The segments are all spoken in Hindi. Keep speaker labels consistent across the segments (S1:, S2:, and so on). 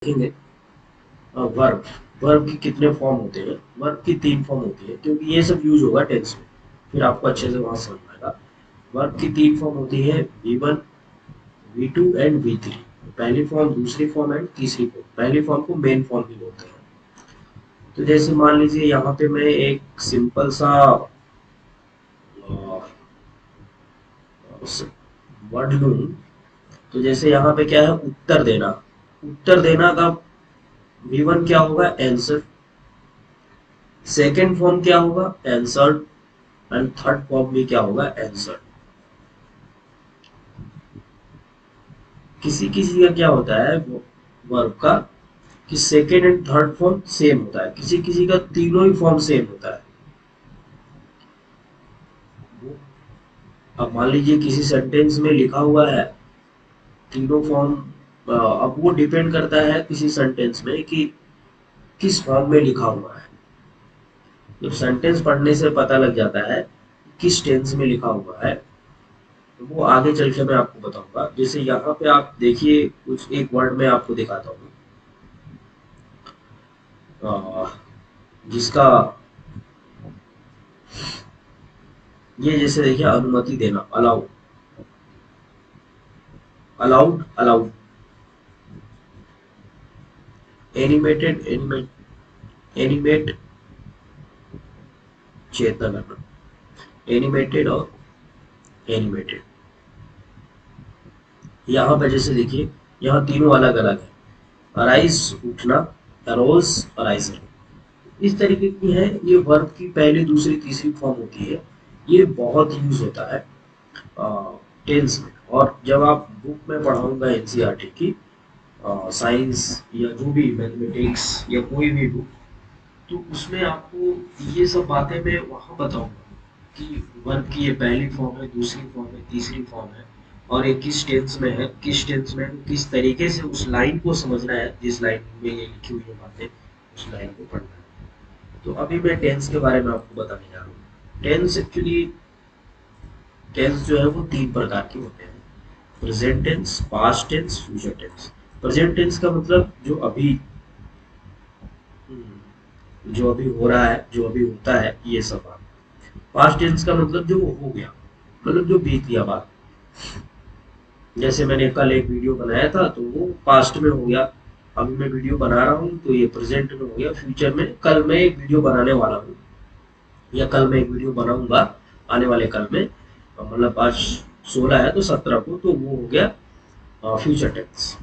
S1: देखेंगे वर्ब वर्ब की कितने फॉर्म होते हैं। वर्ब की 3 फॉर्म होती है, क्योंकि ये सब यूज होगा टेंस में, फिर आपको अच्छे से वहां समझ में आएगा। वर्ब की 3 फॉर्म होती है, V1, V2 एंड V3। पहली फॉर्म, दूसरी फॉर्म एंड तीसरी फॉर्म। पहली फॉर्म को मेन फॉर्म भी बोलते हैं। तो जैसे मान लीजिए यहाँ पे मैं एक सिंपल सा वर्ड लूँ, तो जैसे यहाँ पे क्या है, उत्तर देना। उत्तर देना का V1 क्या होगा, आंसर। सेकेंड फॉर्म क्या होगा, आंसर्ड। एंड थर्ड फॉर्म में क्या होगा, आंसर। किसी किसी का क्या होता है वर्ब का, कि second and third form same होता है, किसी किसी का तीनों ही फॉर्म सेम होता है। अब मान लीजिए किसी सेंटेंस में लिखा हुआ है तीनों फॉर्म। अब वो डिपेंड करता है किसी सेंटेंस में कि किस फॉर्म में लिखा हुआ है। जब सेंटेंस पढ़ने से पता लग जाता है किस टेंस में लिखा हुआ है, तो वो आगे चल के मैं आपको बताऊंगा। जैसे यहाँ पे आप देखिए, कुछ एक वर्ड में आपको दिखाता हूँ, जिसका ये जैसे देखिए, अनुमति देना, allow. Allowed, allowed. Animated, animate, चेतना करना। एनिमेटेड और एनिमेटेड। यहाँ पे जैसे देखिए, यहाँ तीनों अलग अलग है। अराइज, उठना। अरोज, अराइजर। इस तरीके की है ये। वर्ब की पहली, दूसरी, तीसरी फॉर्म होती है। ये बहुत यूज होता है टेंस में। और जब आप बुक में पढ़ाऊंगा एनसीईआरटी की, साइंस या जो भी मैथमेटिक्स या कोई भी बुक, तो उसमें आपको ये सब बातें मैं वहाँ बताऊंगा कि वर्ब की ये पहली फॉर्म है, दूसरी फॉर्म है, तीसरी फॉर्म है, और ये किस टेंस में है, किस टेंस में किस तरीके से उस लाइन को समझना है, जिस लाइन में ये लिखी हुई है बातें, उस लाइन को पढ़ना है। तो अभी मैं टेंस के बारे में आपको बताने जा रहा हूँ। टेंस एक्चुअली, टेंस जो है वो 3 प्रकार के होते हैं। Present tense, past tense, future tense. Present tense का मतलब जो अभी, जो अभी हो रहा है, जो अभी होता है, ये सब बात। पास्ट टेंस का मतलब जो हो गया, मतलब जो बीत गया बात। जैसे मैंने कल एक वीडियो बनाया था, तो वो पास्ट में हो गया। अभी मैं वीडियो बना रहा हूँ तो ये प्रेजेंट में हो गया। फ्यूचर में कल मैं एक वीडियो बनाने वाला हूँ, या कल मैं एक वीडियो बनाऊंगा आने वाले कल में। मतलब आज 16 है तो 17 को, तो वो हो गया फ्यूचर टेंस।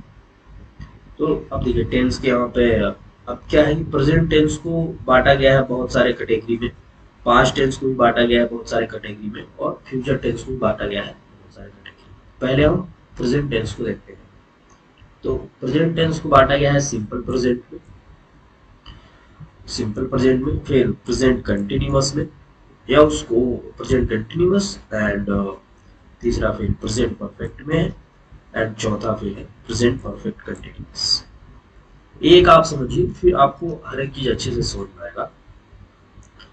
S1: तो अब देखिए टेंस के यहाँ पे अब क्या है कि प्रेजेंट टेंस को बांटा गया है बहुत सारे कैटेगरी में। पास्ट टेंस को भी बांटा गया है बहुत सारे कैटेगरी में, और फ्यूचर टेंस को भी बांटा गया है बहुत सारे कैटेगरी में। पहले हम प्रेजेंट टेंस को देखते हैं। तो प्रेजेंट टेंस को बांटा गया है सिंपल प्रेजेंट में, सिंपल प्रेजेंट में, फिर प्रेजेंट कंटिन्यूअस में, या उसको प्रेजेंट कंटिन्यूअस एंड तीसरा फिर प्रेजेंट परफेक्ट में है, एंड चौथा फिर है प्रेजेंट परफेक्ट कंटिन्यूअस। एक आप समझिए, फिर आपको हर एक चीज अच्छे से समझ में आएगा।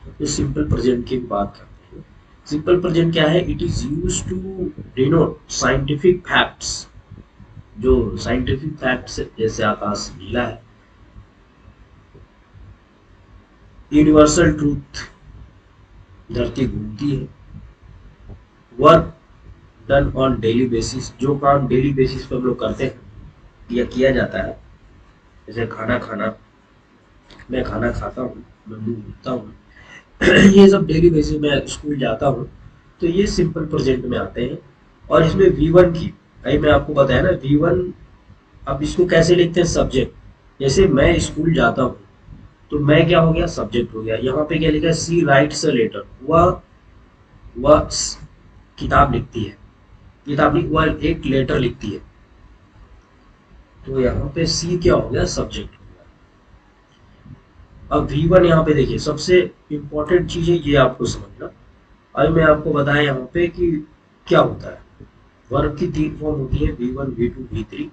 S1: तो सिंपल प्रेजेंट की बात करते हैं। सिंपल प्रेजेंट क्या है, it is use to denote scientific facts. जो साइंटिफिक फैक्ट्स जैसे आकाश नीला है, यूनिवर्सल ट्रूथ, धरती घूमती है, work done on daily basis, जो काम डेली बेसिस पे हम लोग करते हैं या किया जाता है, जैसे खाना खाना, मैं खाना खाता हूँ, मैं मुंह धोता हूँ, ये सब डेली बेसिस में स्कूल जाता हूँ। तो ये सिंपल प्रेजेंट में आते हैं। और इसमें V1 की, भाई मैं आपको बताया ना V1, अब इसको कैसे लिखते हैं, सब्जेक्ट। जैसे मैं स्कूल जाता हूँ, तो मैं क्या हो गया, सब्जेक्ट हो गया। यहाँ पे क्या लिखा है, सी राइट्स अ लेटर। वह किताब लिखती है, किताब नहीं, वह एक लेटर लिखती है। तो यहाँ पे सी क्या हो गया, सब्जेक्ट हो गया। अब V1 यहाँ पे देखिए, सबसे इंपॉर्टेंट चीज है ये आपको समझना। अभी मैं आपको बताया यहाँ पे कि क्या होता है। वर्ब की 3 फॉर्म होती है, V1, V2, V3।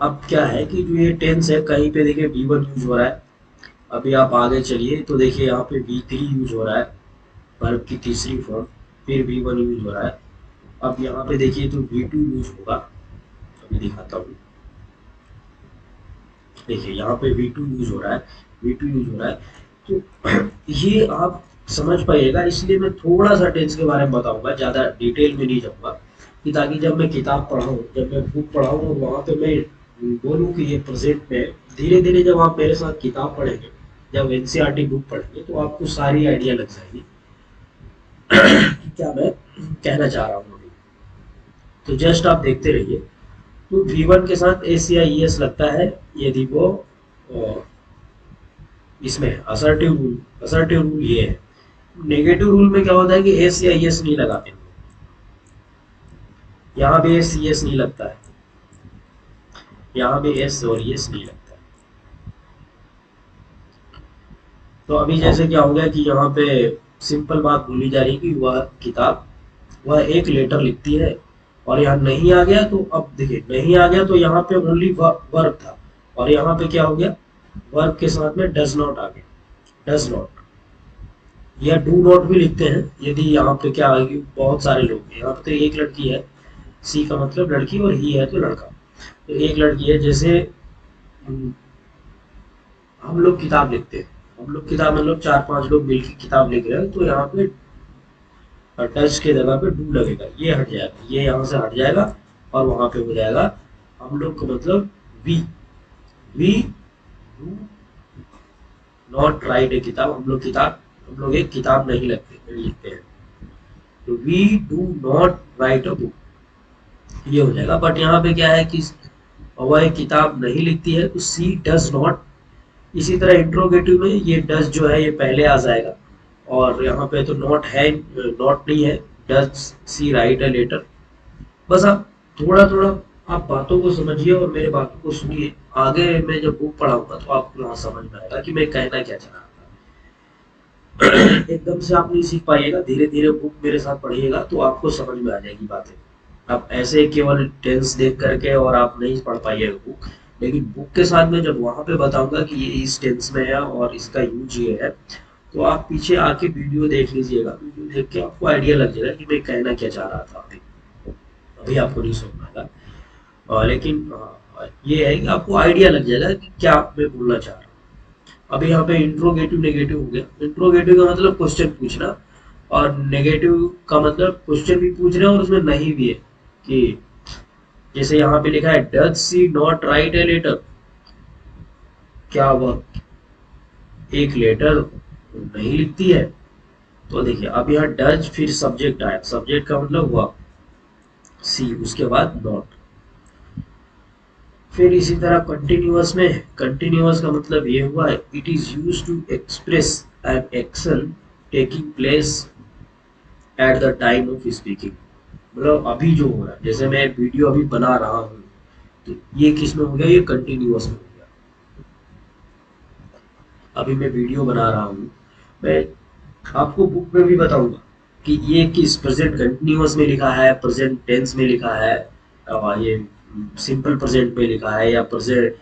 S1: अब क्या है कि जो ये टेंस है, कहीं पे देखिए V1 यूज हो रहा है। अभी आप आगे चलिए तो देखिए यहाँ पे V3 यूज हो रहा है, वर्ब की तीसरी फॉर्म। फिर V1 यूज हो रहा है। अब यहाँ पे देखिए तो V2 यूज होगा। अभी दिखाता हूँ। देखिए यहाँ पे V2 यूज हो रहा है, V2 यूज हो रहा है, तो ये आप समझ पाइएगा। इसलिए मैं थोड़ा सा टेंस के बारे में बताऊंगा, ज़्यादा डिटेल में नहीं जाऊंगा, कि ताकि जब मैं किताब पढ़ाऊँ, जब मैं बुक पढ़ाऊँ और वहाँ पे मैं बोलूँ कि ये प्रेजेंट में, धीरे धीरे जब आप मेरे साथ किताब पढ़ेंगे, जब एनसीईआरटी बुक पढ़ेंगे, तो आपको सारी आइडिया लग जाएगी कि क्या मैं कहना चाह रहा हूँ अभी। तो जस्ट आप देखते रहिए। तो V1 के साथ एस या ई एस लगता है यदि वो इसमें असर्टिव रूल ये है। नेगेटिव रूल में क्या होता है कि एस या एस नहीं लगाते, यहाँ पे एस एस नहीं लगता है, यहाँ पे एस और एस नहीं लगता है। तो अभी जैसे क्या हो गया कि यहाँ पे सिंपल बात बोली जा रही है कि वह किताब, वह एक लेटर लिखती है, और यहाँ नहीं आ गया, तो अब देखिए नहीं आ गया तो यहाँ पे ओनली वर्ब था, और यहाँ पे क्या हो गया, वर्ब के साथ में डज नॉट आ गया, डज नॉट या डू नॉट भी लिखते हैं यदि यहाँ पे क्या है कि बहुत सारे लोग हैं। यहाँ पे तो एक लड़की है, सी का मतलब लड़की, और ही है तो लड़का। तो एक लड़की है, जैसे हम्म, हम लोग किताब लिखते हैं, हम लोग किताब मतलब चार पांच लोग मिलकर किताब लिख रहे हैं, तो यहाँ पे टच के जगह पे डू लगेगा, ये हट जाएगा, ये यहाँ से हट जाएगा, और वहां पे हो जाएगा हम लोग का मतलब we do not write a किताब, हम लोग एक किताब नहीं लिखते हैं, तो we do not write a book, ये हो जाएगा। बट यहाँ पे क्या है कि वह एक किताब नहीं लिखती है, तो सी डज नॉट। इसी तरह इंट्रोगेटिव में ये डज जो है ये पहले आ जाएगा, और यहाँ पे तो नॉट है, नॉट नहीं है, does she write a letter. बस आप थोड़ा थोड़ा आप बातों को समझिए और मेरे बातों को सुनिए, आगे मैं जब बुक पढ़ाऊंगा तो आपको वहाँ समझ में आएगा कि मैं कहना क्या चाह रहा था। एकदम से आप नहीं सीख पाइएगा, धीरे धीरे बुक मेरे साथ पढ़िएगा तो आपको समझ में आ जाएगी बातें। आप ऐसे केवल टेंस देख करके और आप नहीं पढ़ पाइएगा बुक, लेकिन बुक के साथ में जब वहां पे बताऊंगा कि ये इस टेंस में है और इसका यूज ये है, तो आप पीछे आके वीडियो देख लीजिएगा, वीडियो देख के आपको आइडिया लग जाएगा कि मैं कहना क्या चाह रहा था अभी। अभी आपको नहीं समझ में आएगा, लेकिन ये है कि आपको आइडिया लग जाएगा कि क्या मैं बोलना चाह रहा हूँ। अभी यहाँ पे इंट्रोगेटिव नेगेटिव हो गया। इंट्रोगेटिव का मतलब क्वेश्चन पूछना, और नेगेटिव का मतलब क्वेश्चन भी पूछ रहे हैं और उसमें नहीं भी है, कि जैसे यहाँ पे लिखा है does she not write a letter, क्या वह एक लेटर नहीं लिखती है। तो देखिए अब यहाँ डज फिर सब्जेक्ट आया, सब्जेक्ट का मतलब हुआ सी, उसके बाद नॉट। फिर इसी तरह कंटिन्यूअस में, कंटिन्यूअस का मतलब ये हुआ it is use to express an action taking place at the time of speaking. मतलब अभी जो हो रहा है, जैसे मैं वीडियो अभी बना रहा हूँ, तो ये किस में हो गया, ये कंटिन्यूअस में हो गया। अभी मैं वीडियो बना रहा हूँ, मैं आपको बुक में भी बताऊंगा कि ये किस प्रेजेंट कंटिन्यूअस में लिखा है, प्रेजेंट टेंस में लिखा है, ये सिंपल प्रेजेंट में लिखा है, या प्रेजेंट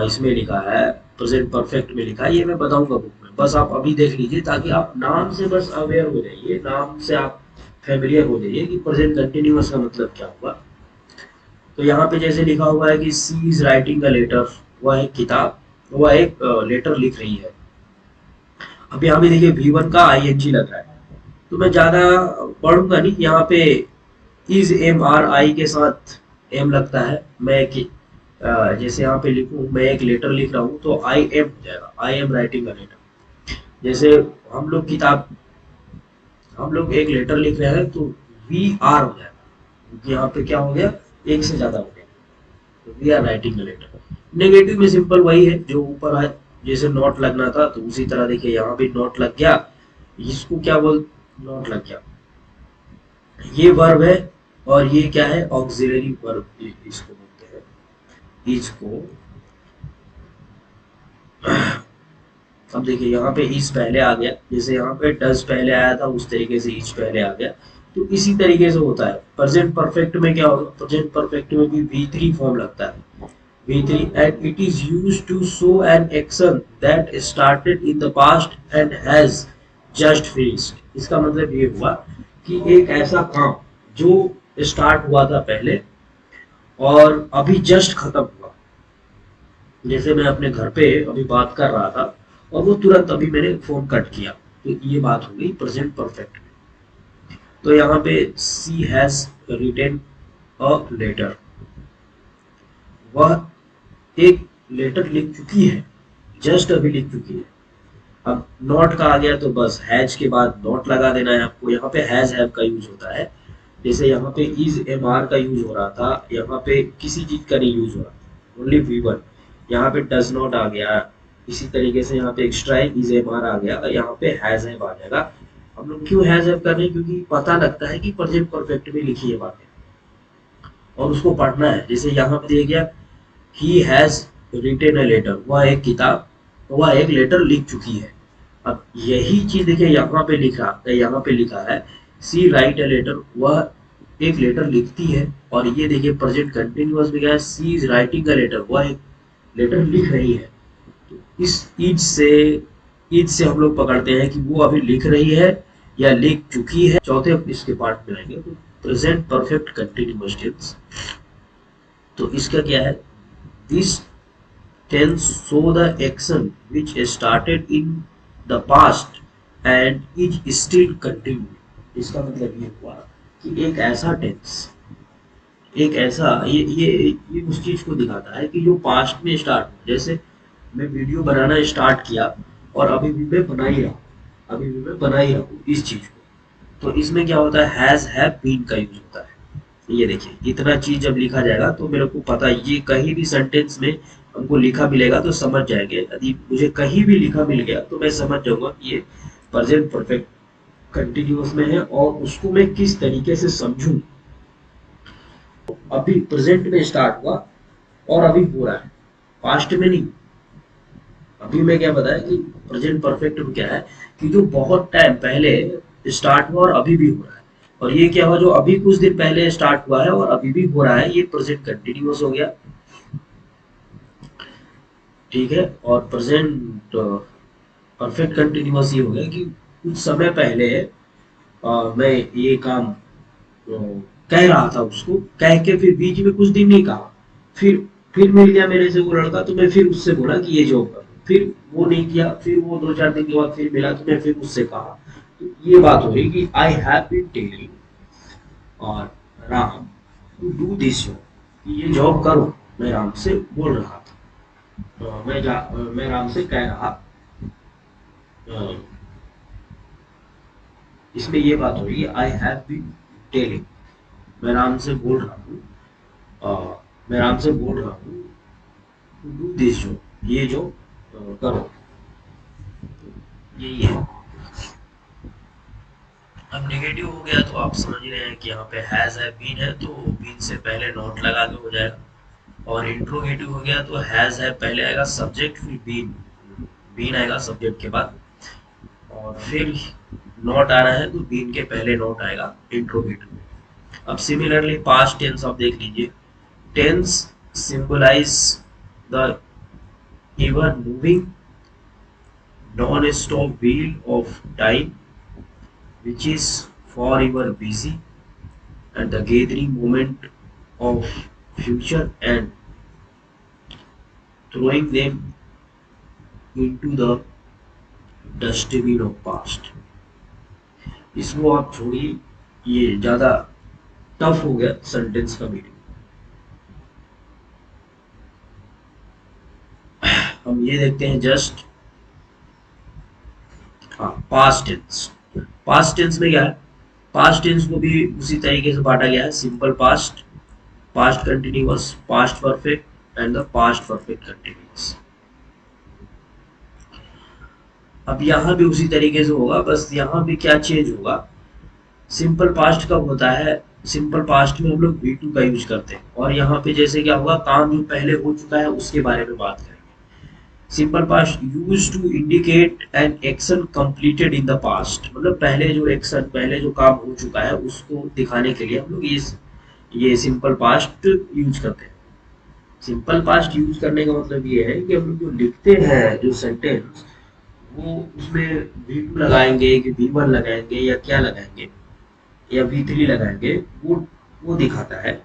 S1: इसमें लिखा है, प्रेजेंट परफेक्ट में लिखा है, ये मैं बताऊंगा बुक में। बस आप अभी देख लीजिए, ताकि आप नाम से बस अवेयर हो जाइए, नाम से आप फेमिलियर हो जाइए कि प्रेजेंट कंटिन्यूअस का मतलब क्या हुआ। तो यहाँ पे जैसे लिखा हुआ है कि सी इज राइटिंग अ लेटर, वह एक किताब, वह एक लेटर लिख रही है। अब यहाँ पे देखिए V1 का ING लग रहा है, तो मैं ज्यादा पढ़ूंगा नहीं। यहाँ पे इज एम आर आई के साथ एम लगता है, मैं कि जैसे यहाँ पे लिखूं, मैं एक लेटर लिख रहा हूँ तो आई एम हो जाएगा, I am writing a letter. जैसे हम लोग किताब, हम लोग एक लेटर लिख रहे हैं, तो वी आर हो जाएगा, क्योंकि यहाँ पे क्या हो गया, एक से ज्यादा हो गया, we are writing a letter. Negative में सिंपल वही है जो ऊपर है, जैसे नोट लगना था तो उसी तरह देखिए यहाँ भी नोट लग गया। इसको क्या बोल, नोट लग गया, ये वर्ब है, और ये क्या है, ऑक्सिलरी वर्ब इसको बोलते हैं, इसको। अब देखिए यहाँ पे इज पहले आ गया, जैसे यहाँ पे डज पहले आया था उस तरीके से इज पहले आ गया। तो इसी तरीके से होता है। प्रेजेंट परफेक्ट में क्या होगा, प्रेजेंट परफेक्ट में भी V3 फॉर्म लगता है, V3, and it is used to show an action that started in the past and has just finished। इसका मतलब ये हुआ कि एक ऐसा काम जो स्टार्ट हुआ था पहले और अभी जस्ट खत्म हुआ, जैसे मैं अपने घर पे अभी बात कर रहा था और वो तुरंत अभी मैंने फोन कट किया, तो ये बात हो गई प्रेजेंट परफेक्ट में। तो यहाँ पे सी हैज रिटेन अ लेटर, वह एक लेटर लिख चुकी है, जस्ट अभी लिख चुकी है। अब नॉट का आ गया तो बस हैज के बाद नॉट लगा देना है आपको। यहाँ पे हैज हैव का यूज होता है, जैसे यहाँ पे इज एम आर का यूज हो रहा था, यहाँ पे किसी चीज का नहीं यूज हो रहा था, ओनली वी वन। यहाँ पे डज नॉट आ गया, इसी तरीके से यहाँ पे एक्स्ट्रा इज एम आर आ गया, यहाँ पे हैज हैव आ जाएगा। हम लोग क्यों हैज हैव कर रहे हैं, क्योंकि पता लगता है कि प्रेजेंट परफेक्ट में लिखी है बातें और उसको पढ़ना है। जैसे यहाँ पे दिया गया he has written a letter, वह एक किताब, वह एक लेटर लिख चुकी है। अब यही चीज देखिए यहाँ पे लिखा है सी राइट अ लेटर, वह एक लेटर लिखती है। और ये देखिए प्रेजेंट कंटिन्यूअस में क्या है, सी इज राइटिंग अ लेटर, वह एक लेटर लिख रही है। तो इस ईज से हम लोग पकड़ते हैं कि वो अभी लिख रही है या लिख चुकी है। चौथे इसके पार्ट में आएंगे, तो प्रेजेंट परफेक्ट कंटिन्यूअस टेंस। तो इसका क्या है, this tense show the action which started in the past and is still continuing। इसका मतलब ये हुआ कि एक ऐसा टेंस, एक ऐसा ये उस चीज को दिखाता है कि जो पास्ट में स्टार्ट हुआ। जैसे मैं वीडियो बनाना स्टार्ट किया और अभी भी मैं बना ही रहा हूँ, अभी भी मैं बना ही रहा हूँ इस चीज को। तो इसमें क्या होता है, हैज हैव बीन का यूज होता है। ये देखिए इतना चीज जब लिखा जाएगा तो मेरे को पता, ये कहीं भी सेंटेंस में हमको लिखा मिलेगा तो समझ जाएंगे। यदि मुझे कहीं भी लिखा मिल गया तो मैं समझ जाऊंगा कि ये प्रेजेंट परफेक्ट कंटिन्यूअस में है और उसको मैं किस तरीके से समझूं। अभी प्रेजेंट में स्टार्ट हुआ और अभी हो रहा है, पास्ट में नहीं। अभी मैं क्या बताया कि प्रेजेंट परफेक्ट में क्या है कि जो बहुत टाइम पहले स्टार्ट हुआ और अभी भी हो रहा है। और ये क्या हुआ, जो अभी कुछ दिन पहले स्टार्ट हुआ है और अभी भी हो रहा है, ये प्रेजेंट कंटिन्यूअस हो गया। ठीक है, और प्रेजेंट परफेक्ट कंटिन्यूअस ये हो गया कि कुछ समय पहले मैं ये काम कह रहा था, उसको कह के फिर बीच में कुछ दिन नहीं कहा, फिर मिल गया मेरे से वो लड़का, तो मैं फिर उससे बोला कि ये जॉब कर, फिर वो नहीं किया, फिर वो 2-4 दिन के बाद फिर मिला तो मैं फिर उससे कहा। तो ये बात हो रही कि आई हैव बीन टेलिंग और Ram to do this job, ये जॉब करो, मैं राम से बोल रहा था। मैं राम से कह रहा, इसमें ये बात हो रही है आई हैव बीन टेलिंग, मैं राम से बोल रहा हूँ, मैं राम से बोल रहा हूँ टू डू दिस जॉब, ये जो करो, यही है। अब नेगेटिव हो गया तो आप समझ रहे हैं कि यहाँ पे हैज है बीन है तो बीन से पहले नॉट लगा के हो जाएगा। और इंट्रोगेटिव हो गया तो हैज है पहले आएगा सब्जेक्ट, फिर बीन, बीन आएगा सब्जेक्ट के बाद, और फिर नॉट आ रहा है तो बीन के पहले नॉट आएगा इंट्रोगेटिव। अब सिमिलरली पास्ट टेंस आप देख लीजिए, tense symbolize the ever moving non-stop wheel of time which is forever busy and the gathering moment of future and throwing them into the dustbin of past। इसको आप छोड़िए, ये ज्यादा टफ हो गया सेंटेंस का मीनिंग। हम ये देखते हैं जस्ट, हाँ पास्ट टेंस। पास्ट टेंस में क्या है, पास्ट टेंस को भी उसी तरीके से बांटा गया है, simple past, past continuous, past perfect and the past perfect continuous. अब यहाँ भी उसी तरीके से होगा, बस यहाँ भी क्या चेंज होगा, सिंपल पास्ट कब होता है, सिंपल पास्ट में हम लोग वी टू का यूज करते हैं, और यहाँ पे जैसे क्या होगा, काम जो पहले हो चुका है उसके बारे में बात करेंगे। Simple past use to indicate an action completed in the past, मतलब पहले जो एक्शन, पहले जो काम हो चुका है उसको दिखाने के लिए हम लोग ये सिंपल पास्ट यूज करते हैं। सिंपल पास्ट यूज करने का मतलब ये है कि हम लोग जो लिखते हैं जो सेंटेंस, वो उसमें वी टू लगाएंगे कि वी वन लगाएंगे या क्या लगाएंगे या वी थ्री लगाएंगे, वो दिखाता है।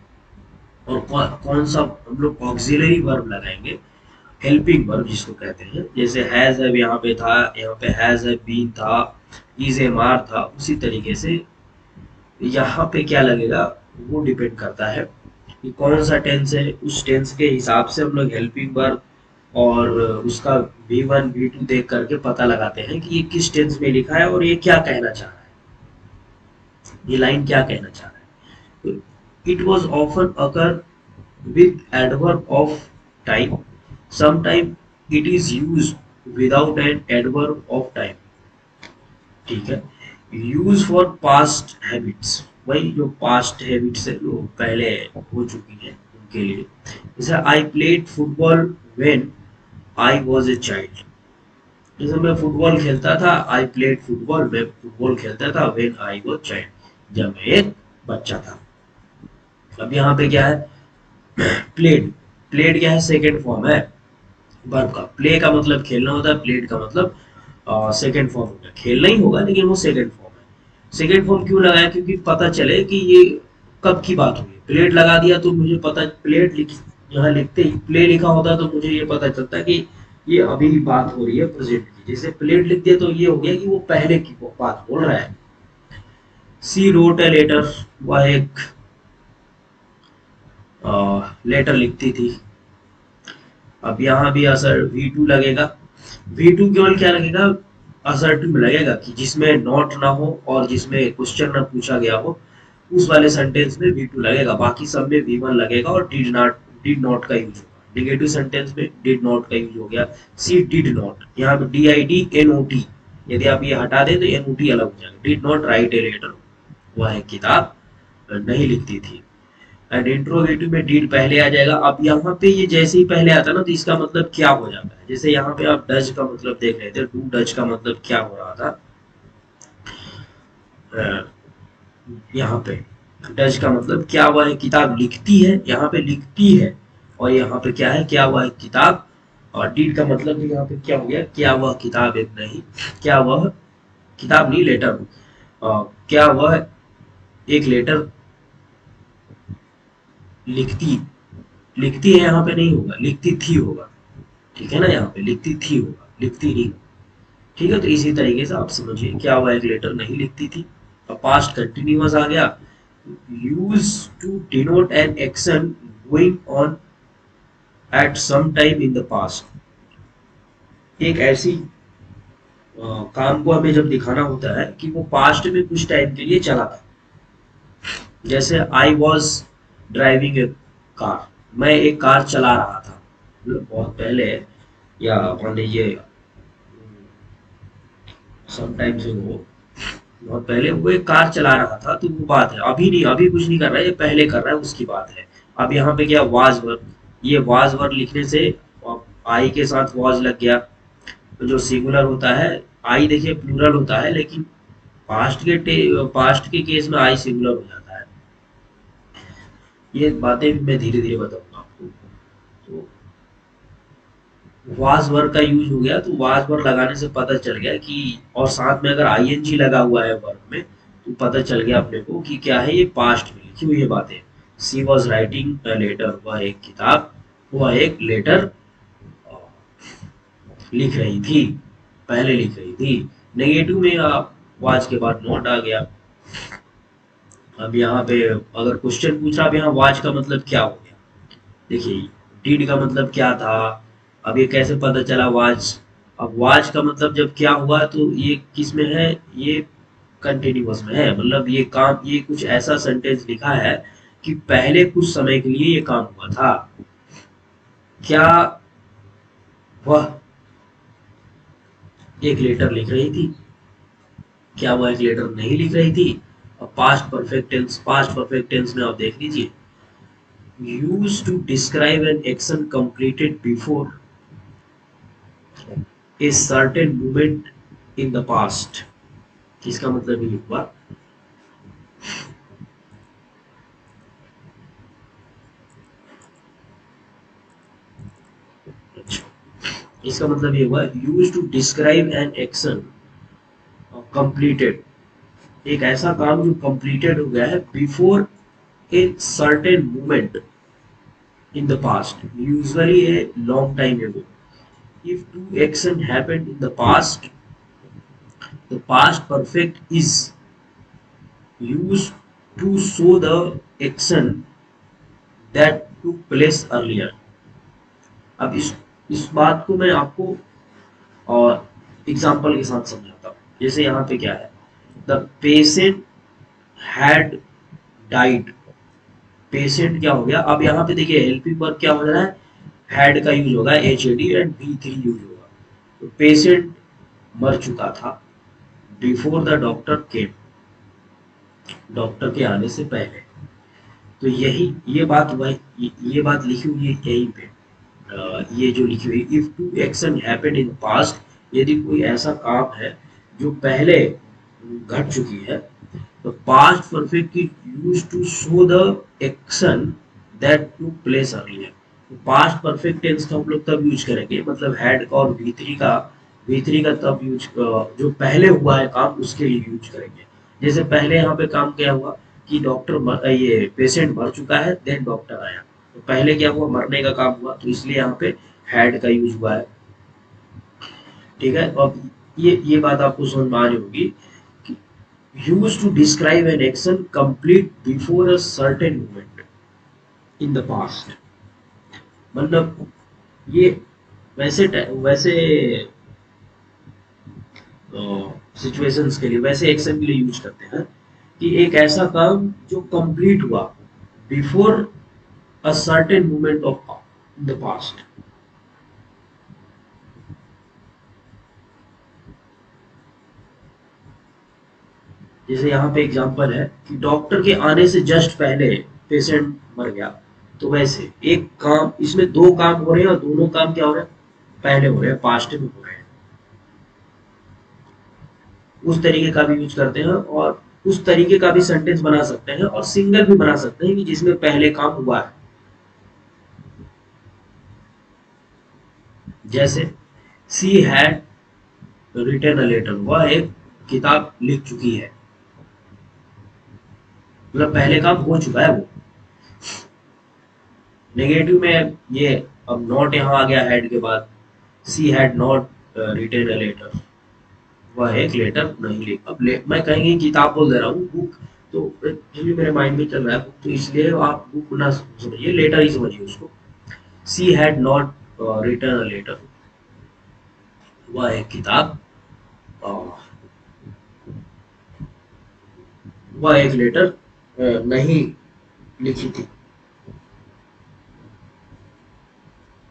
S1: और कौन सा हम लोग ऑक्सिलरी वर्ब लगाएंगे हेल्पिंग वर्ब जिसको कहते हैं, जैसे हैज है यहाँ पे था, यहाँ पे हैज है बीन था, इज ए मार था, उसी तरीके से यहाँ पे क्या लगेगा वो डिपेंड करता है कि कौन सा टेंस है। उस टेंस के हिसाब से हम लोग हेल्पिंग वर्ब और उसका V1 V2 देख करके पता लगाते हैं कि ये किस टेंस में लिखा है और ये क्या कहना चाह रहा है, ये लाइन क्या कहना चाह रहा है। It was often occur with adverb of time, sometime it is used without an adverb of time, ठीक है। यूज फॉर पास्ट हैबिट्स, वही जो पास्ट हैबिट्स है जो पहले हो चुकी है उनके लिए। जैसे I played football when I was a child, जैसे मैं फुटबॉल खेलता था, आई प्लेड फुटबॉल, मैं फुटबॉल खेलता था व्हेन आई वाज चाइल्ड, जब मैं एक बच्चा था। अब यहाँ पे क्या है, प्लेड, प्लेड क्या है, सेकेंड फॉर्म है वर्ब का। प्ले का मतलब खेलना होता है, प्लेड का मतलब सेकेंड फॉर्म होता है, खेलना ही होगा लेकिन वो सेकेंड फॉर्म है। सेकेंड फॉर्म क्यों लगाया, क्योंकि पता चले कि ये कब की बात हुई। प्लेड लगा दिया तो मुझे पता, प्लेड लिख, यहाँ लिखते ही प्ले लिखा होता तो मुझे ये पता चलता कि ये अभी की बात हो रही है, प्रेजेंट की। जैसे प्लेड लिख दिया तो ये हो गया कि वो पहले की बात बोल रहा है। सी रोट ए लेटर, वह एक लेटर लिखती थी। अब यहाँ भी असर V2 लगेगा। V2 केवल क्या लगेगा, असर्टिव लगेगा कि जिसमें नॉट ना हो और जिसमें क्वेश्चन ना पूछा गया हो, उस वाले सेंटेंस में V2 लगेगा। बाकी सब में V1 लगेगा और डिड नॉट का यूज होगा। नेगेटिव सेंटेंस में डिड नॉट का यूज हो गया। सी डिड नॉट, यहाँ पे DID NOT, यदि आप ये हटा दें तो NOT अलग हो जाएगा। Did not write a letter, वह किताब नहीं लिखती थी। एंड इंट्रोगेटिव में डीड पहले आ जाएगा। अब यहाँ पे ये जैसे ही पहले आता है ना तो इसका मतलब क्या हो जाता है। जैसे यहाँ पे आप डज का मतलब देख रहे थे, डू डज का मतलब क्या हो रहा था, यहाँ पे डज का मतलब क्या हुआ है, किताब लिखती है, यहाँ पे लिखती है, और यहाँ पे क्या है, क्या हुआ है, किताब। और डीड का मतलब यहाँ पे क्या हो गया, क्या वह किताब एक नहीं, क्या वह किताब नहीं, लेटर, क्या वह एक लेटर लिखती, लिखती है यहाँ पे नहीं होगा, लिखती थी होगा, ठीक है ना। यहाँ पे लिखती थी होगा, लिखती नहीं, ठीक है। तो इसी तरीके से आप समझिए क्या हुआ, एक लेटर नहीं लिखती थी। अब पास्ट कंटिन्यूअस आ गया, use to denote an action going on at some time in the past, एक ऐसी काम को हमें जब दिखाना होता है कि वो पास्ट में कुछ टाइम के लिए चला था। जैसे I was driving A car, मैं एक कार चला रहा था, मतलब बहुत पहले, या मान लीजिए समटाइम्स वो बहुत पहले वो एक कार चला रहा था, तो वो बात है। अभी नहीं, अभी कुछ नहीं कर रहा है, ये पहले कर रहा है, उसकी बात है। अब यहाँ पे क्या, वाज वर्ब, ये वाज वर्ब लिखने से आई के साथ वाज लग गया, तो जो सिंगुलर होता है, आई देखिए प्लूरल होता है, लेकिन पास्ट के केस में आई सिंगुलर हो जाता है। ये बातें भी मैं धीरे धीरे बताऊंगा आपको। तो वाज वर्ब का यूज हो गया, तो वाज वर्ब लगाने से पता चल गया कि, और साथ में अगर ING लगा हुआ है वर्ब में, तो पता चल गया अपने को कि क्या है, ये पास्ट में लिखी हुई है बातें। सी वॉज राइटिंग अ लेटर, वह एक किताब, वह एक लेटर लिख रही थी, पहले लिख रही थी। नेगेटिव में आप वाज के बाद नॉट आ गया। अब यहाँ पे अगर क्वेश्चन पूछ रहा, अब यहाँ वाज का मतलब क्या हो गया, देखिए डिड का मतलब क्या था, अब ये कैसे पता चला वाज। अब वाज का मतलब जब क्या हुआ तो ये किस में है, ये कंटिन्यूअस में है, मतलब ये काम, ये कुछ ऐसा सेंटेंस लिखा है कि पहले कुछ समय के लिए ये काम हुआ था। क्या वह एक लेटर लिख रही थी, क्या वह एक लेटर नहीं लिख रही थी। अब past perfect tense, past perfect tense में आप देख लीजिए, use to describe an action completed before a certain moment in the past, इसका मतलब ये हुआ, इसका मतलब ये हुआ, use to describe an action completed, एक ऐसा काम जो कंप्लीटेड हो गया है before a certain moment in the past, usually a long time ago, if two action happened in the past, the past perfect is used to show the action that took place earlier. अब इस बात को मैं आपको और एग्जाम्पल के साथ समझाता हूँ। जैसे यहाँ पे क्या है, the patient had died. Patient क्या हो गया, अब यहाँ पे देखिए हेल्पिंग वर्ब क्या हो रहा है, हैड का यूज होगा, H A D and B three use होगा। तो पेशेंट मर चुका था before the doctor came, doctor के आने से पहले। तो यही ये बात वही ये बात लिखी हुई है यहीं पे। ये जो लिखी हुई, if two action happened in past, यदि कोई ऐसा काम है जो पहले घट चुकी है, तो past perfect is used to show the action that took place earlier. Past perfect tense का हम लोग तब यूज करेंगे, मतलब हैड का और वी थ्री का तब यूज, जो पहले हुआ है काम उसके लिए यूज करेंगे। जैसे पहले यहाँ पे काम क्या हुआ कि ये पेशेंट मर चुका है, देन डॉक्टर आया। तो पहले क्या हुआ, मरने का काम हुआ, तो इसलिए यहाँ पे हैड का यूज हुआ है। ठीक है, अब ये बात आपको समझ में आ रही होगी कि use to describe an action complete before a certain moment in the past. मतलब ये वैसे वैसे सिचुएशंस के लिए, वैसे एक्शन के लिए यूज करते हैं कि एक ऐसा काम जो कंप्लीट हुआ before a certain moment of the past. जैसे यहाँ पे एग्जांपल है कि डॉक्टर के आने से जस्ट पहले पेशेंट मर गया। तो वैसे एक काम, इसमें दो काम हो रहे हैं और दोनों काम क्या हो रहे हैं, पहले हो रहे हैं, पास्ट में हो रहे हैं। उस तरीके का भी यूज करते हैं, और उस तरीके का भी सेंटेंस बना सकते हैं, और सिंगल भी बना सकते हैं कि जिसमें पहले काम हुआ है। जैसे she had written a letter, वह एक किताब लिख चुकी है, मतलब पहले काम हो चुका है वो। नेगेटिव में ये, अब नॉट यहाँ आ गया हेड के बाद, she had not written a letter, वह एक लेटर नहीं लिख, अब मैं कहीं किताब बोल दे रहा हूँ, बुक, तो एक्चुअली मेरे माइंड में चल रहा है बुक, तो इसलिए आप बुक ना समझिए, लेटर ही समझिए उसको। She had not written a letter, वह एक किताब, uh, वह एक लेटर नहीं लिखी थी।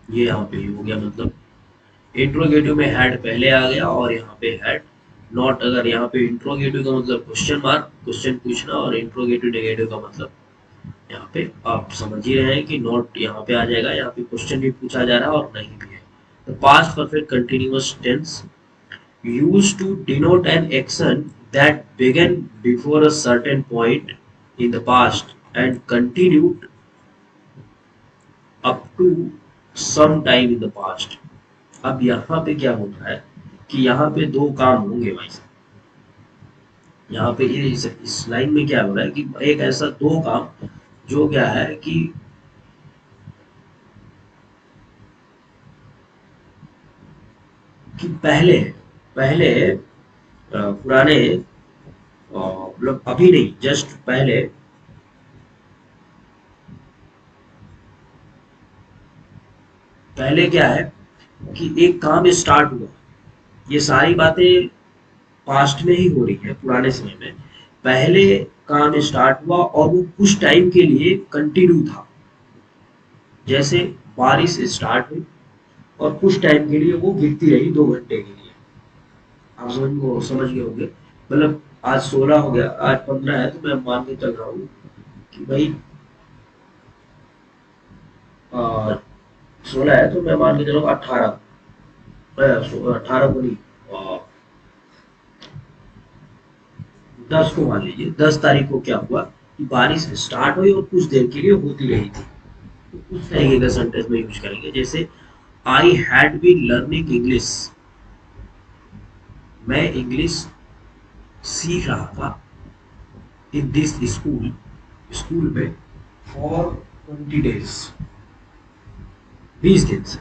S1: ये यहाँ पे हो गया, मतलब इंट्रोगेटिव में हैड पहले आ गया, और यहाँ पे हैड नॉट। अगर यहाँ पे इंट्रोगेटिव का मतलब क्वेश्चन मार्क, क्वेश्चन पूछना, और इंट्रोगेटिव नेगेटिव का मतलब यहाँ पे आप समझ ही रहे हैं कि नॉट यहाँ पे आ जाएगा, यहाँ पे क्वेश्चन भी पूछा जा रहा है और नहीं भी है। तो past perfect continuous tense used to denote an action that began before a certain point in the past and continued up to some time in the past। अब यहाँ पे क्या होता है कि यहाँ पे दो काम होंगे भाई साहब। यहाँ पे इस लाइन में क्या हो रहा है कि एक ऐसा दो काम जो क्या है कि पहले पहले पुराने, मतलब अभी नहीं, जस्ट पहले, पहले क्या है कि एक काम स्टार्ट हुआ। ये सारी बातें पास्ट में ही हो रही है, पुराने समय में पहले काम स्टार्ट हुआ और वो कुछ टाइम के लिए कंटिन्यू था। जैसे बारिश स्टार्ट हुई और कुछ टाइम के लिए वो गिरती रही, 2 घंटे के लिए। आप समझ गए होंगे, मतलब आज 16 हो गया, आज 15 है, तो मैं मान के चल रहा हूँ कि भाई 16 है, तो मैं मान के चलो 18 को नहीं, 10 को मान लीजिए। 10 तारीख को क्या हुआ कि बारिश स्टार्ट हुई और कुछ देर के लिए होती रही थी। तो उस तरीके का सेंटेंस में यूज करेंगे। जैसे I had been learning English, मैं इंग्लिश सीख रहा था, इन दिस स्कूल, स्कूल में, फॉर 20 डेज, 20 दिन से।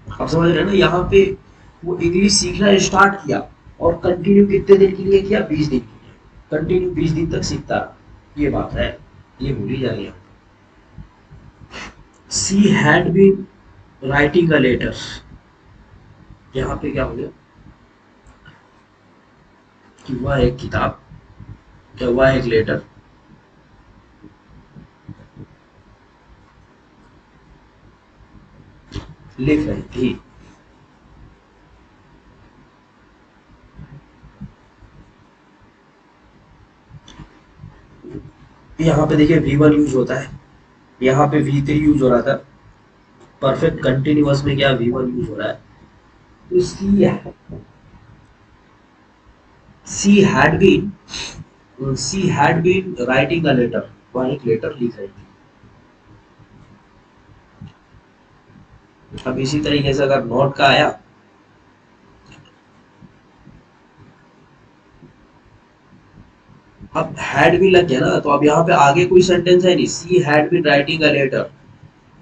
S1: आप समझ रहे हैं ना, यहाँ पे वो इंग्लिश सीखना स्टार्ट किया और कंटिन्यू कितने दिन के लिए किया, 20 दिन के लिए, कंटिन्यू 20 दिन तक सीखता रहा। ये बात है, ये भूली जा रही है। She had been writing a letter, यहाँ पे क्या हो गया कि वह एक किताब, क्या वह एक लेटर लिख रही थी। यहाँ पे देखिए V1 यूज होता है, यहाँ पे V3 यूज हो रहा था, परफेक्ट कंटिन्यूअस में क्या V1 यूज हो रहा है। तो she had been writing a letter, वह एक लेटर लिख रही थी। अब इसी तरीके से अगर नोट का आया, अब हैड भी लग गया ना, तो अब यहाँ पे आगे कोई सेंटेंस है नहीं, she had been writing a letter,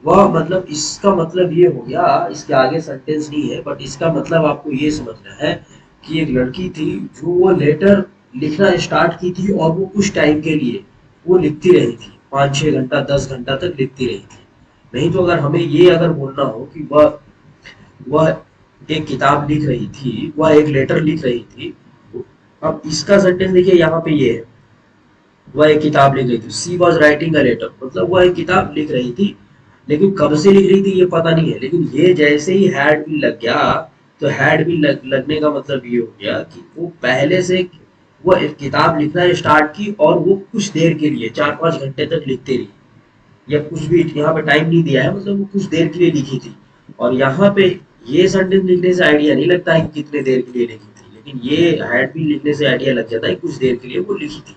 S1: वह मतलब इसका मतलब ये हो गया, इसके आगे सेंटेंस नहीं है, बट इसका मतलब आपको ये समझना है कि एक लड़की थी जो वो लेटर लिखना स्टार्ट की थी और वो कुछ टाइम के लिए वो लिखती रही थी, 5-6 घंटा 10 घंटा तक लिखती रही थी। नहीं तो अगर हमें ये अगर बोलना हो कि वह एक किताब लिख रही थी, वह एक लेटर लिख रही थी, अब इसका सेंटेंस देखिए यहाँ पे ये है, वह एक किताब लिख रही थी, सी वॉज राइटिंग अ लेटर, मतलब वह एक किताब लिख रही थी, लेकिन कब से लिख रही थी ये पता नहीं है, लेकिन ये जैसे ही हैड भी लग गया, तो हैड भी लगने का मतलब ये हो गया कि वो पहले से वो एक किताब लिखना स्टार्ट की और वो कुछ देर के लिए 4-5 घंटे तक लिखती रही, या कुछ भी यहाँ पे टाइम नहीं दिया है, मतलब वो कुछ देर के लिए लिखी थी। और यहाँ पे ये सेंटेंस लिखने से आइडिया नहीं लगता है कि कितने देर के लिए लिखी थी, लेकिन ये हैड भी लिखने से आइडिया लग जाता है कुछ देर के लिए वो लिखी थी।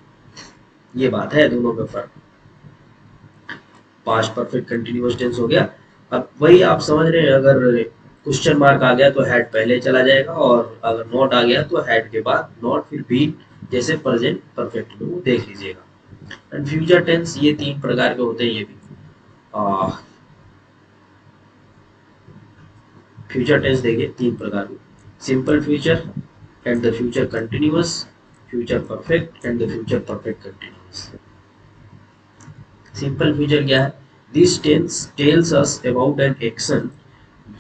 S1: ये बात है दोनों में फर्क। पास्ट परफेक्ट कंटिन्यूअस टेंस हो गया। अब वही आप समझ रहे हैं, अगर क्वेश्चन मार्क आ गया तो हैड पहले चला जाएगा, और अगर नॉट आ गया तो हैड के बाद नॉट फिर बीन, जैसे प्रेजेंट परफेक्ट में वो देख लीजिएगा। एंड फ्यूचर टेंस ये 3 प्रकार के होते हैं ये भी। फ्यूचर टेंस देखिए 3 प्रकार के, simple future and the future continuous, future perfect and the future perfect continuous. Simple future क्या है, this tense tells us about an action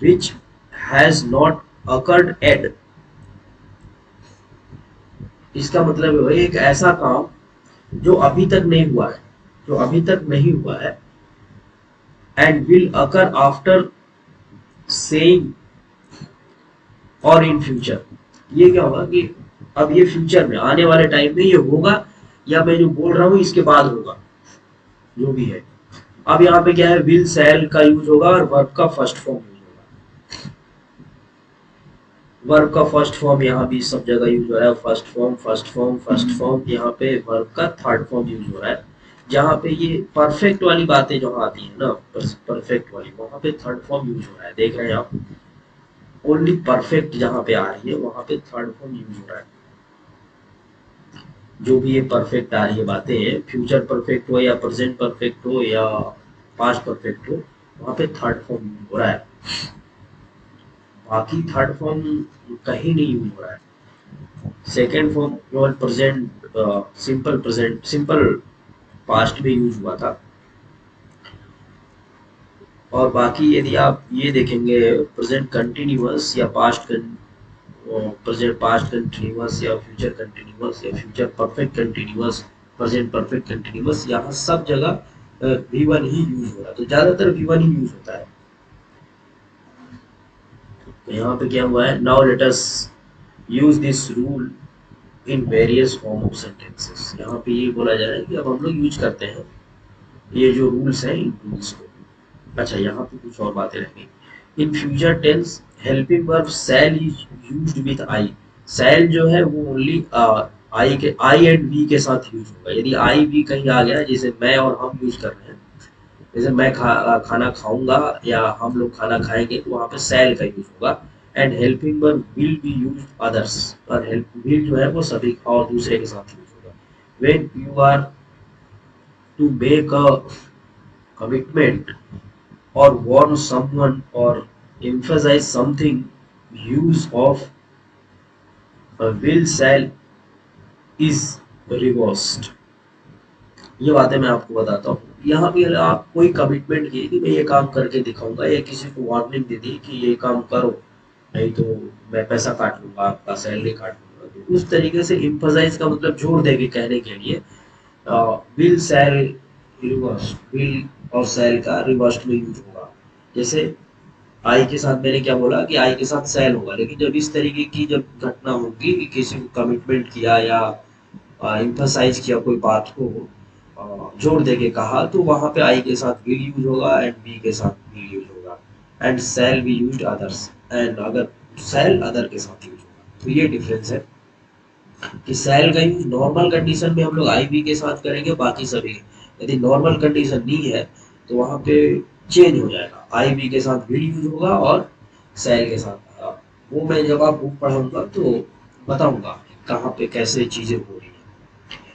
S1: which has not occurred yet। इसका मतलब है एक ऐसा काम जो अभी तक नहीं हुआ है, जो अभी तक नहीं हुआ है, and will occur after saying और इन फ्यूचर। ये क्या होगा कि अब ये फ्यूचर में आने वाले टाइम में ये होगा, या मैं जो बोल रहा हूँ इसके बाद होगा, जो भी है। अब यहाँ पे क्या है, विल सेल का यूज होगा और वर्ब का फर्स्ट फॉर्म यूज होगा। वर्ब का फर्स्ट फॉर्म यहाँ भी सब जगह यूज हो रहा है, first form first form first form, यहाँ पे वर्ब का थर्ड फॉर्म यूज हो रहा है। जहाँ पे ये परफेक्ट वाली बातें जहाँ आती है ना, परफेक्ट वाली, वहां पे थर्ड फॉर्म यूज हो रहा है, देख रहे हैं आप। ओनली परफेक्ट जहाँ पे आ रही है वहां पे थर्ड फॉर्म यूज हो रहा है। जो भी ये परफेक्ट आ रही है बातें, फ्यूचर परफेक्ट हो या प्रेजेंट परफेक्ट हो या पास्ट परफेक्ट हो, वहां पे थर्ड फॉर्म यूज हो रहा है। बाकी थर्ड फॉर्म कहीं नहीं यूज हो रहा है। सेकेंड फॉर्म केवल present, simple present, simple past में यूज हुआ था। और बाकी यदि आप ये देखेंगे प्रेजेंट कंटिन्यूअस या प्रेजेंट पास्ट कंटिन्यूअस या फ्यूचर कंटिन्यूअस या future perfect continuous, present perfect continuous, यहाँ सब जगह V1 ही यूज हो रहा है, तो ज्यादातर V1 ही यूज होता है। तो यहाँ पे क्या हुआ है, now let us use this rule in various form of sentences. यहाँ पे ये बोला जा रहा है कि अब हम लोग यूज करते हैं ये जो रूल्स हैं इन रूल्स को। अच्छा, यहाँ पे कुछ और बातें रहेंगी। In future tense helping verb shall is used with I. Shall जो है वो ओनली आई एंड वी के साथ यूज होगा। यदि आई वी कहीं आ गया, जैसे मैं और हम यूज कर रहे हैं, जैसे मैं खाना खाऊंगा या हम लोग खाना खाएंगे, तो वहां पे शैल का यूज होगा। And helping verb will be use others, और हेल्प विल जो है वो सभी और दूसरे के साथ यूज होगा। When you are to make a commitment or warn someone or emphasize something, use of will shall is reversed। ये बातें मैं आपको बताता हूँ। यहाँ भी अगर आप कोई कमिटमेंट किए कि मैं ये काम करके दिखाऊंगा, या किसी को वार्निंग दे दी कि ये काम करो, नहीं तो मैं पैसा काट लूंगा, आपका सैलरी काट लूंगा, तो उस तरीके से इम्फसाइज का मतलब जोर देके कहने के लिए विल सेल रिवर्स, विल और सेल का रिवर्स में यूज होगा। जैसे आई के साथ मैंने क्या बोला कि आई के साथ सेल होगा, लेकिन जब इस तरीके की जब घटना होगी कि किसी को कमिटमेंट किया या इम्फसाइज किया कोई बात को, जोर दे के कहा, तो वहां पे आई के साथ विल यूज होगा एंड बी के साथ विल यूज होगा, and shall be use others, and अगर सेल अदर के साथ यूज होगा। तो ये डिफरेंस है कि सेल का यूज नॉर्मल कंडीशन में हम लोग आई बी के साथ करेंगे, बाकी सभी। यदि नॉर्मल कंडीशन नहीं है तो वहां पे चेंज हो जाएगा, आई बी के साथ विल यूज होगा और सेल के साथ वो मैं जब आप बुक पढ़ाऊंगा तो बताऊंगा कहाँ पे कैसे चीजें हो रही है।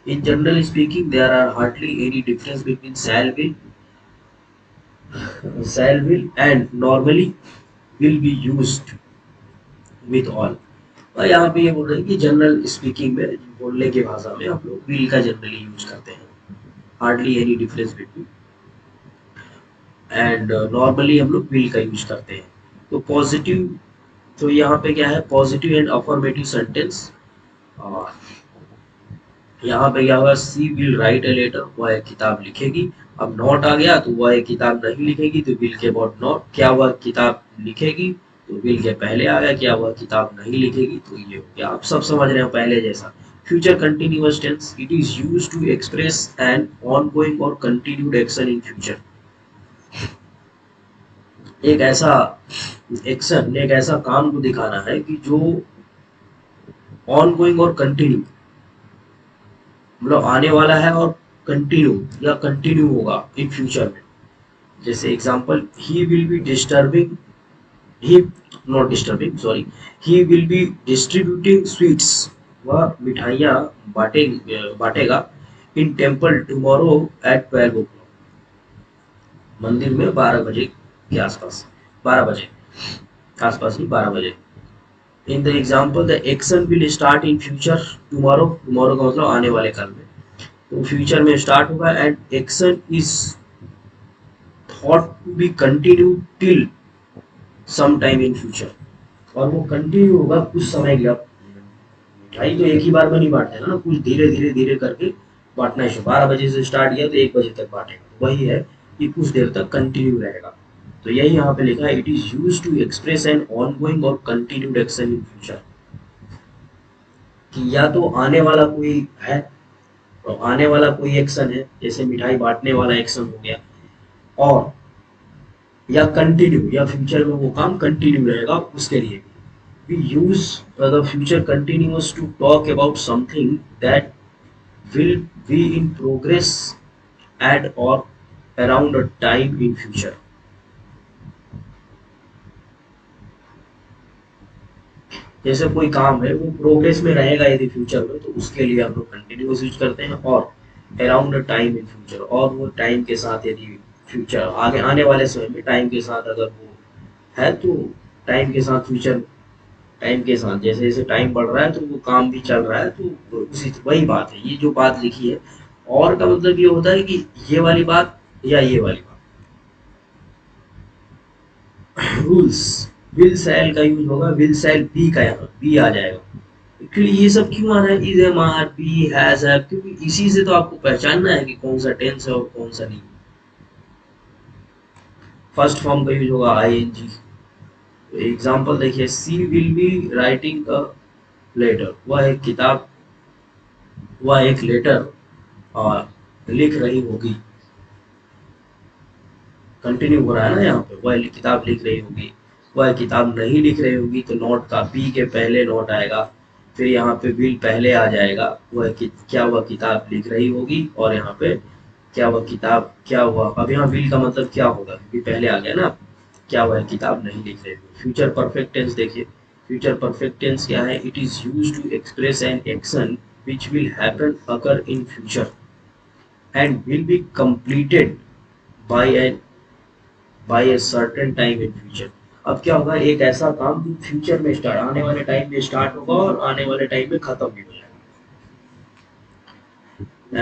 S1: In general speaking there are hardly any difference between shall will and normally will be used with all। और यहाँ पे ये बोल रहे हैं कि जनरल स्पीकिंग में, बोलने की भाषा में हम लोग will का जनरली यूज करते हैं, hardly any difference between, and normally हम लोग will का यूज करते हैं। तो पॉजिटिव, तो यहाँ पे क्या है, पॉजिटिव एंड अफर्मेटिव सेंटेंस। यहाँ पे क्या होगा, she will write a letter, वह एक किताब लिखेगी। अब नॉट आ गया तो वह एक किताब नहीं लिखेगी, तो विल के बाद नॉट, क्या वह किताब लिखेगी, तो विल के पहले आ गया, क्या वह किताब नहीं लिखेगी, तो ये हो गया। आप सब समझ रहे हो पहले जैसा। Future continuous tense, it is use to express an ongoing और कंटिन्यूड एक्शन इन फ्यूचर। एक ऐसा एक्शन, एक ऐसा काम को दिखाना है कि जो ऑनगोइंग और कंटिन्यू, मतलब आने वाला है और कंटिन्यू या कंटिन्यू होगा इन फ्यूचर में। जैसे example, he will be disturbing, he not disturbing sorry, he will be distributing sweets, वह मिठाइयाँ बांटेगा in temple tomorrow at 12 o'clock, मंदिर में 12 बजे के आसपास, 12 बजे आसपास नहीं, 12 बजे। In the example the action will start in future tomorrow, tomorrow का मतलब आने वाले कल में, तो फ्यूचर में स्टार्ट होगा, and action is thought to be continue till some time in future, और वो कंटिन्यू होगा कुछ समय के लिए। मिठाई तो एक ही बार में नहीं बांटते ना, कुछ धीरे धीरे धीरे करके बांटना है। 12 बजे से स्टार्ट किया तो 1 बजे तक बांटेगा, वही है कि कुछ देर तक कंटिन्यू रहेगा। तो यही यहाँ पे लिखा है, it is use to express an ongoing और कंटिन्यूड एक्शन इन फ्यूचर, कि या तो आने वाला कोई है, तो आने वाला कोई एक्शन है, जैसे मिठाई बांटने वाला एक्शन हो गया, और या कंटिन्यू, या फ्यूचर में वो काम कंटिन्यू रहेगा उसके लिए भी। We use the future continuous to talk about something that will be in progress at और around a time in future. जैसे कोई काम है वो प्रोग्रेस में रहेगा यदि फ्यूचर में, तो उसके लिए हम लोग कंटिन्यूअस यूज करते हैं, और around a time in future, और वो टाइम के साथ यदि फ्यूचर आगे आने वाले समय में टाइम के साथ अगर वो है, तो टाइम के साथ फ्यूचर, टाइम के साथ जैसे जैसे टाइम बढ़ रहा है तो वो काम भी चल रहा है, तो उसी वही बात है, ये जो बात लिखी है। और का मतलब ये होता है कि ये वाली बात या ये वाली बात। रूल्स, विल सेल का यूज होगा, विल सेल बी का, यहाँ बी आ जाएगा। एक्चुअली ये सब क्यों आ रहा है, is am are be has have, क्योंकि इसी से तो आपको पहचानना है कि कौन सा टेंस है और कौन सा नहीं। फर्स्ट फॉर्म का यूज होगा आई एन जी। एग्जाम्पल देखिए, she will be writing a letter, वह एक लेटर लिख रही होगी। कंटिन्यू हो रहा है ना यहाँ पे, वह किताब लिख रही होगी। वह किताब नहीं लिख रही होगी, तो नोट का बी के पहले नोट आएगा, फिर यहाँ पे विल पहले आ जाएगा। क्या वह किताब लिख रही होगी, और यहाँ पे क्या वह किताब, क्या हुआ, अब यहाँ विल का मतलब क्या होगा, क्योंकि पहले आ गया ना, क्या वह किताब नहीं लिख रही होगी। फ्यूचर परफेक्ट टेंस देखिए, फ्यूचर परफेक्ट टेंस क्या है, it is use to express an action which will happen occur in future and will be completed by a by a certain time in future। अब क्या होगा, एक ऐसा काम जो फ्यूचर में स्टार्ट, आने वाले टाइम में स्टार्ट होगा और आने वाले टाइम में खत्म भी हो जाएगा।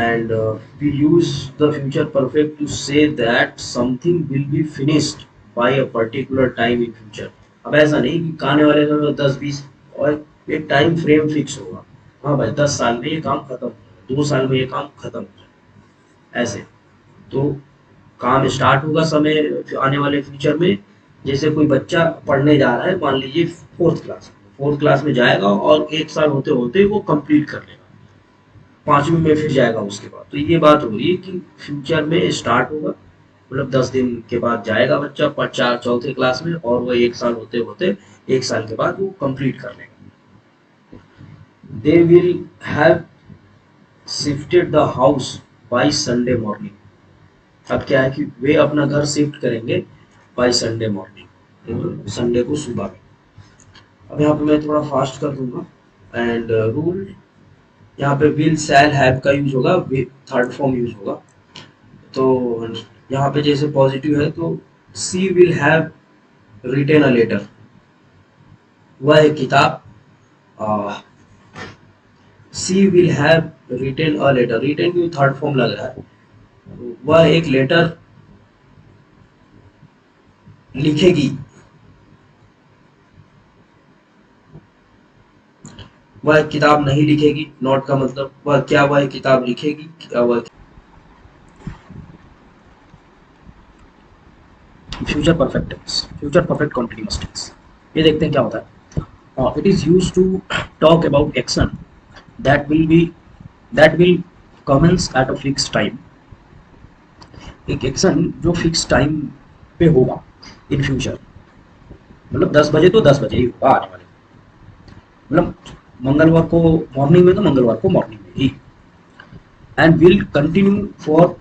S1: And we use the future perfect to say that something will be finished by a particular time in future। अब ऐसा नहीं कि आने वाले समय में 10-20 और एक टाइम फ्रेम फिक्स होगा, हाँ भाई 10 साल में ये काम खत्म हो जाएगा, 2 साल में ये काम खत्म हो जाएगा, ऐसे। तो काम स्टार्ट होगा समय आने वाले फ्यूचर में। जैसे कोई बच्चा पढ़ने जा रहा है, मान लीजिए फोर्थ क्लास में जाएगा और 1 साल होते होते वो कंप्लीट कर लेगा, 5वीं में फिर जाएगा उसके बाद। तो ये बात हो रही है कि फ्यूचर में स्टार्ट होगा, मतलब 10 दिन के बाद जाएगा बच्चा चौथे क्लास में, और वो 1 साल होते होते 1 साल के बाद वो कंप्लीट कर लेगा। They will have shifted the house by Sunday morning. अब क्या है कि वे अपना घर शिफ्ट करेंगे बाय संडे मॉर्निंग, संडे को सुबह में। अब यहाँ पे मैं थोड़ा फास्ट कर दूंगा। एंड रूल, यहाँ पे विल शैल हैव का यूज होगा, थर्ड फॉर्म यूज होगा। तो यहाँ पे जैसे पॉजिटिव है तो she will have written a letter, वह एक किताब, she will have written a letter, written की थर्ड फॉर्म लग रहा है, वह एक लेटर लिखेगी, वह किताब नहीं लिखेगी। नॉट का मतलब वह किताब लिखेगी, क्या वह future perfect tense, future perfect continuous tense. ये देखते हैं क्या होता है। It is used to talk about action that will be that will commence at a fix time. एक एक्शन जो फिक्स टाइम पे होगा इन फ्यूचर, मतलब 10 बजे तो 10 बजे ही होगा आने वाले, मतलब मंगलवार को मॉर्निंग में तो मंगलवार को मॉर्निंग में ही। And will continue for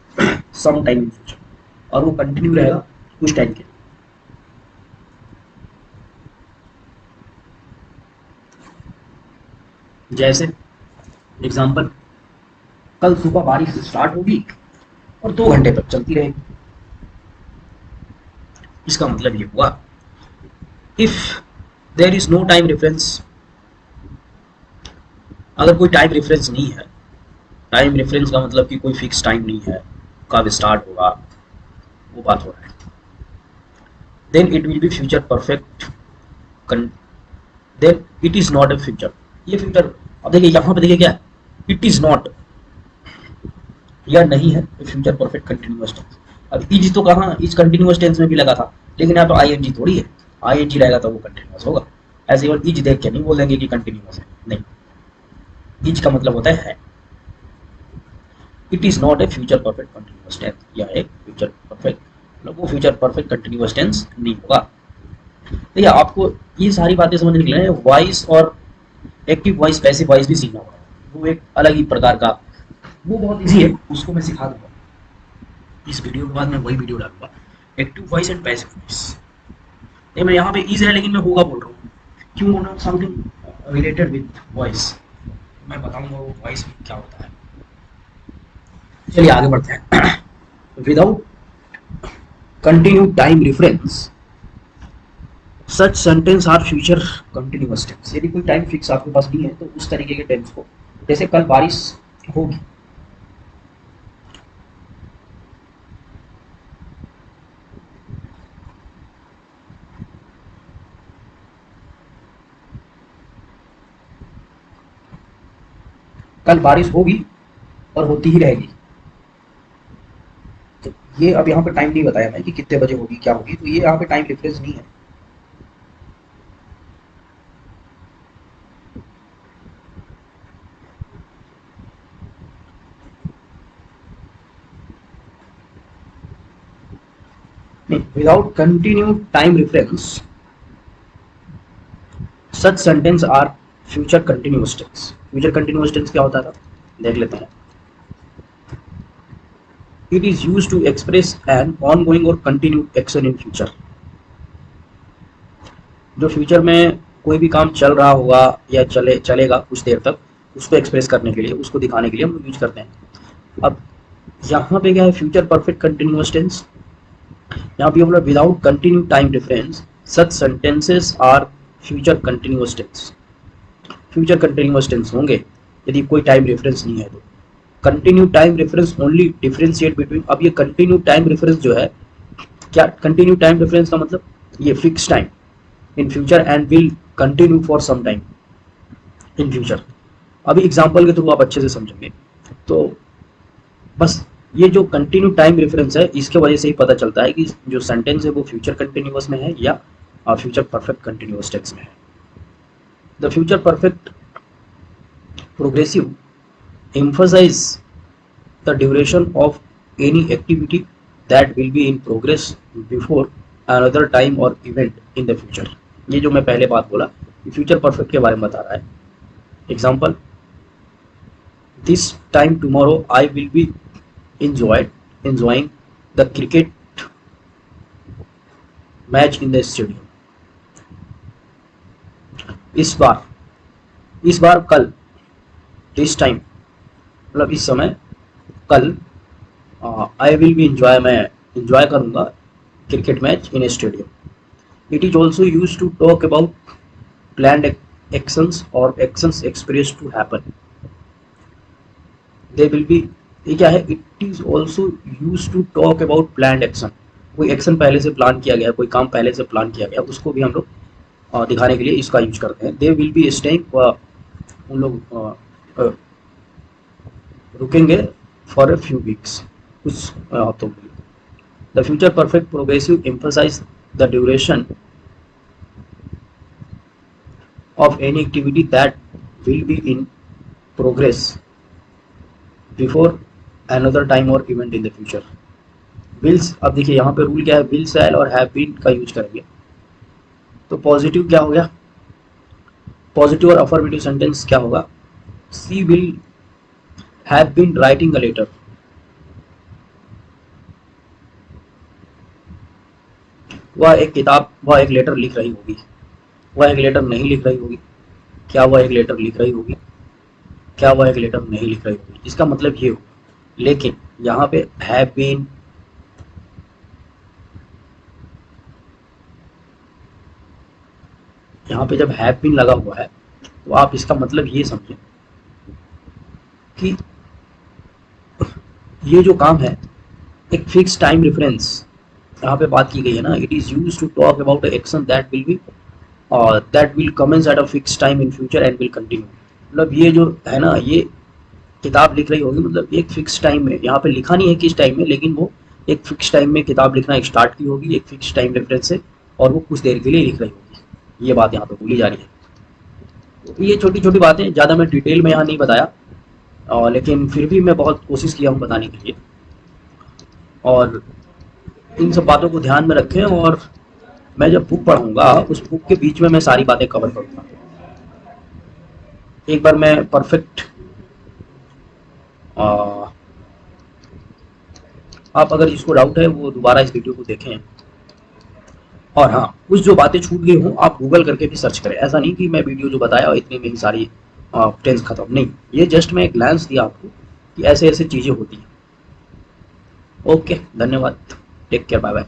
S1: some time in future, और वो कंटिन्यू रहेगा कुछ टाइम के लिए। जैसे एग्जांपल, कल सुबह बारिश स्टार्ट होगी और 2 घंटे तक चलती रहेगी। इसका मतलब ये हुआ, if there is no time reference, अगर कोई टाइम रेफरेंस नहीं है, टाइम रेफरेंस का मतलब कि कोई फिक्स टाइम नहीं है कब स्टार्ट होगा, वो बात हो रहा है, then it will be future perfect, then it is not a future. ये फ्यूचर, अब देखिए यहाँ पे देखिए क्या है, इट इज नॉट, या नहीं है, फ्यूचर परफेक्ट कंटिन्यूअस टेंस। अब इज तो कहाँ, इज कंटिन्यूअस टेंस में भी लगा था, लेकिन यहाँ तो आईएनजी थोड़ी है, आईएनजी रहेगा तो वो कंटिन्यूअस होगा। ऐसे और इज देख के नहीं बोलेंगे कि कंटिन्यूअस है, नहीं, इज का मतलब होता है। It is not a future perfect continuous tense, यह एक फ्यूचर परफेक्ट, मतलब वो फ्यूचर परफेक्ट कंटिन्यूअस टेंस नहीं होगा। देखिए आपको ये सारी बातें समझने के लिए वॉइस और एक्टिव वॉइस पैसिव वॉइस भी सीखना होगा, वो एक अलग ही प्रकार का, वो बहुत इजी है, उसको मैं सिखा दूंगा इस वीडियो के बाद, मैं वही वीडियो डालूंगा, active voice and passive voice. नहीं मैं यहाँ पे इज है लेकिन मैं होगा बोल रहा हूँ, क्यों बोल रहा हूँ, समथिंग रिलेटेड विद वॉइस, मैं बताऊंगा वो वॉइस में क्या होता है। चलिए आगे बढ़ते हैं। Without continue time reference such sentence are future continuous tense. यदि कोई टाइम फिक्स आपके पास नहीं है तो उस तरीके के टेंस को, जैसे कल बारिश होगी, कल बारिश होगी और होती ही रहेगी। तो ये अब यहाँ पे टाइम नहीं बताया मैं कि कितने बजे होगी क्या होगी, तो ये यहाँ पे टाइम रेफरेंस नहीं है। Without continue time reference such sentence are future continuous tense. Future continuous tense क्या होता था, देख लेते हैं। It is used to express an ongoing और कंटिन्यूड एक्शन इन फ्यूचर। जो फ्यूचर में कोई भी काम चल रहा होगा या चलेगा कुछ देर तक, उसको एक्सप्रेस करने के लिए, उसको दिखाने के लिए हम यूज करते हैं। अब यहाँ पे क्या है, फ्यूचर परफेक्ट कंटिन्यूअस टेंस, यहाँ पे बोला without continue time difference such sentences are future continuous tense. Future continuous tense होंगे यदि कोई टाइम रेफरेंस नहीं है तो। Continue time reference only differentiate between, अब ये कंटिन्यू टाइम रेफरेंस जो है, क्या कंटिन्यू टाइम रेफरेंस का मतलब, ये fix time in future and will continue for some time in future. अभी एग्जांपल के थ्रू आप अच्छे से समझेंगे। तो बस ये जो कंटिन्यू टाइम रेफरेंस है इसके वजह से ही पता चलता है कि जो सेंटेंस है वो फ्यूचर कंटिन्यूअस में है या फ्यूचर परफेक्ट कंटिन्यूअस टेंस में है। The future perfect progressive emphasize the duration of any activity that will be in progress before another time or event in the future। ये जो मैं पहले बात बोला कि फ्यूचर परफेक्ट के बारे में बता रहा है। Example, this time tomorrow I will be enjoying the cricket match in the stadium. इस बार कल, दिस टाइम मतलब इस समय, कल आई विल बी इंजॉय, मैं इंजॉय करूंगा cricket match in a stadium. It is also use to talk about planned actions और actions express to happen. They will be, ये क्या है, it is also use to talk about planned action. कोई एक्शन पहले से प्लान किया गया, कोई काम पहले से प्लान किया गया, उसको भी हम लोग दिखाने के लिए इसका यूज करते हैं। दे विल बी स्टेइंग, उन लोग रुकेंगे फॉर ए फ्यू वीक्स, कुछ हफ्तों के लिए। The future perfect progressive emphasise the duration of any activity that will be in progress before another time or event in the future। Wills, अब देखिए यहाँ पे रूल क्या है, विल शैल और हैव बीन का यूज करेंगे। तो पॉजिटिव क्या हो गया, पॉजिटिव और अफर्मेटिव सेंटेंस क्या होगा, she will have been writing a letter. वह एक लेटर लिख रही होगी। वह एक लेटर नहीं लिख रही होगी। क्या वह एक लेटर लिख रही होगी, क्या वह एक लेटर नहीं लिख रही होगी, इसका मतलब ये हो। लेकिन यहाँ पे हैव बीन, यहाँ पे जब हैव बीन लगा हुआ है तो आप इसका मतलब ये समझें कि ये जो काम है एक फिक्स टाइम रेफरेंस यहाँ पे बात की गई है ना। It is use to talk about action that will commence at a fix time in future and will continue. मतलब ये जो है ना, ये किताब लिख रही होगी, मतलब एक फिक्स टाइम में, यहाँ पे लिखा नहीं है किस टाइम में, लेकिन वो एक फिक्स टाइम में किताब लिखना स्टार्ट की होगी एक फिक्स टाइम रेफरेंस से, और वो कुछ देर के लिए लिख रही होगी। ये बात यहाँ पे बोली जा रही है। तो ये छोटी छोटी बातें, ज़्यादा मैं डिटेल में यहाँ नहीं बताया, लेकिन फिर भी मैं बहुत कोशिश किया हूँ बताने के लिए। और इन सब बातों को ध्यान में रखें, और मैं जब बुक पढ़ूंगा उस बुक के बीच में मैं सारी बातें कवर करूँगा। एक बार मैं परफेक्ट, आप अगर जिसको डाउट है वो दोबारा इस वीडियो को देखें। और हाँ, कुछ जो बातें छूट गई हों आप गूगल करके भी सर्च करें। ऐसा नहीं कि मैं वीडियो जो बताया इतने में ही सारी टेंस खत्म, नहीं, ये जस्ट मैं एक ग्लैंस दिया आपको कि ऐसे ऐसे चीज़ें होती हैं। ओके, धन्यवाद, टेक केयर, बाय बाय।